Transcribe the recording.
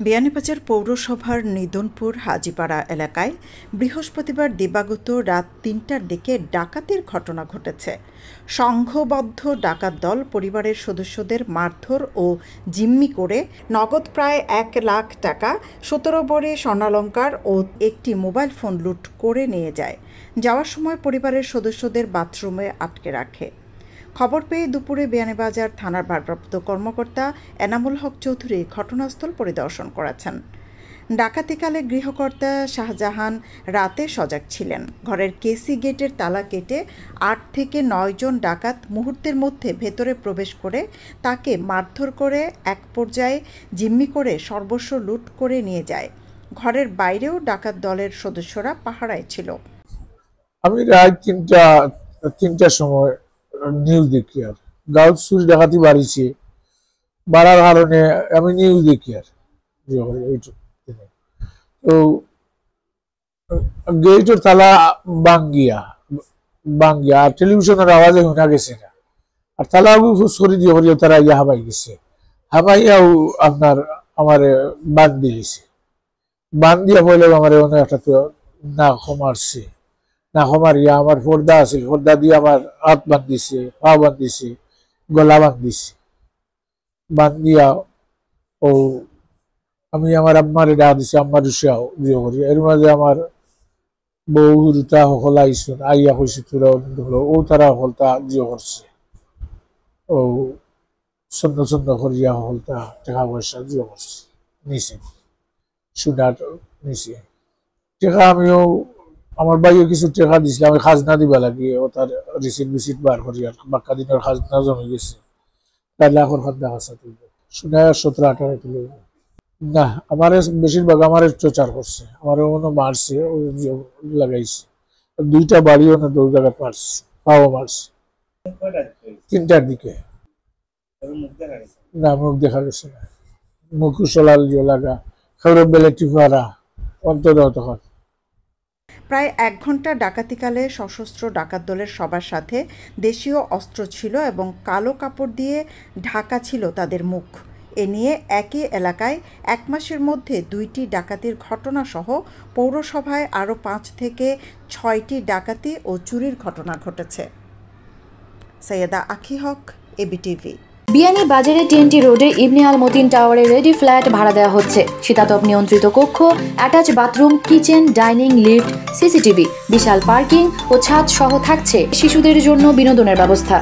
বিয়ানীবাজার পৌরসভার নিদনপুর হাজীপাড়া এলাকায় বৃহস্পতিবার দিবাগত রাত ৩টার দিকে ডাকাতির ঘটনা ঘটেছে। সংঘবদ্ধ ডাকাত দল পরিবারের সদস্যদের মারধর ও জিম্মি করে নগদ প্রায় ১ লাখ টাকা, ১৭ ভরি স্বর্ণালংকার ও একটি মোবাইল ফোন লুট করে নিয়ে যায়। যাওয়ার সময় পরিবারের সদস্যদের বাথরুমে আটকে রাখে। খবর পেয়ে দুপুরে বিয়ানীবাজার থানার ভারপ্রাপ্ত কর্মকর্তা এনামুল হক চৌধুরী ঘটনাস্থল পরিদর্শন করেছেন। ডাকাতিকালে গৃহকর্তা শাহজাহান রাতে সজাগ ছিলেন। ঘরের কেসি গেটের তালা কেটে ৮ থেকে ৯ জন ডাকাত মুহূর্তের মধ্যে ভেতরে প্রবেশ করে তাকে মারধর করে এক পর্যায়ে জিম্মি করে সর্বস্ব লুট করে নিয়ে যায়। ঘরের বাইরেও ডাকাত দলের সদস্যরা পাহারায় ছিল। আমি রাত ৩টার সময় নিউজ দেখি আর গাঁত চুরি ডাকাতি বাড়িছে, বাড়ার কারণে আমি নিউজ দেখি আর তো গেটের তালা বাঙ্গিয়া আর টেলিভিশনের আওয়াজে শোনা গেছে না, আর তালা সরি দিয়ে করিয়া তারা ইয়া হাবাই গেছে। হাবাইয়াও আপনার আমার বান্ধ দিয়েছে, বান্ধ দিয়া পড়লেও আমার অনেক একটা তো না কমারছে, না কমারিয়া আমার পর্দা আছিল, পর্দা দিয়ে আমার হাত বান্ধিছে, পা বান্ধিছে, গলা বান্ধিছে, বান্ধিয়া ও আমি আমার আম্মারে ডাক দিছি, আম্মার উৎসাহ দিয়ে করি। এর মাঝে আমার বউ রুতা সকল আইসুন, আইয়া কইছে তোরা ও তারা সকলটা দিয়ে করছে, ও ছন্দ করিয়া সকলটা টাকা পয়সা দিয়ে করছে, নিছে সুনার নিছে টাকা। আমিও আমার ভাইও কিছু টাকা দিছিল, আমি খাজনা দিবা লাগে, ও তার রিসিট বার করি আর বাক্কা দিনের খাজনা জমে গেছে, ৪ লাখের খাজনা খাসা তুলব, শুনে ১৭-১৮ তুলে না। আমার বেশিরভাগ আমার প্রচার করছে, আমার মনে মারছে, ওই লাগাইছে, ২টা বাড়িও না ২ জায়গায় মারছে, পাও মারছে। ৩টার দিকে না, মুখ দেখা গেছে না, মুখ সলাল লাগা খবরের বেলে টিপারা অন্তর তখন। প্রায় ১ ঘন্টা ডাকাতিকালে সশস্ত্র ডাকাত দলের সবার সাথে দেশীয় অস্ত্র ছিল এবং কালো কাপড় দিয়ে ঢাকা ছিল তাদের মুখ। এ নিয়ে একই এলাকায় ১ মাসের মধ্যে ২টি ডাকাতির ঘটনাসহ পৌরসভায় আরও ৫ থেকে ৬টি ডাকাতি ও চুরির ঘটনা ঘটেছে। সৈয়দা আখি হক, এবিটিভি। বিয়ানীবাজারে TNT রোডে ইবনে আল মতিন টাওয়ারে রেডি ফ্ল্যাট ভাড়া দেওয়া হচ্ছে। শীতাতপ নিয়ন্ত্রিত কক্ষ, attach bathroom, kitchen, dining, lift, CCTV, বিশাল পার্কিং ও ছাদ সহ থাকছে শিশুদের জন্য বিনোদনের ব্যবস্থা।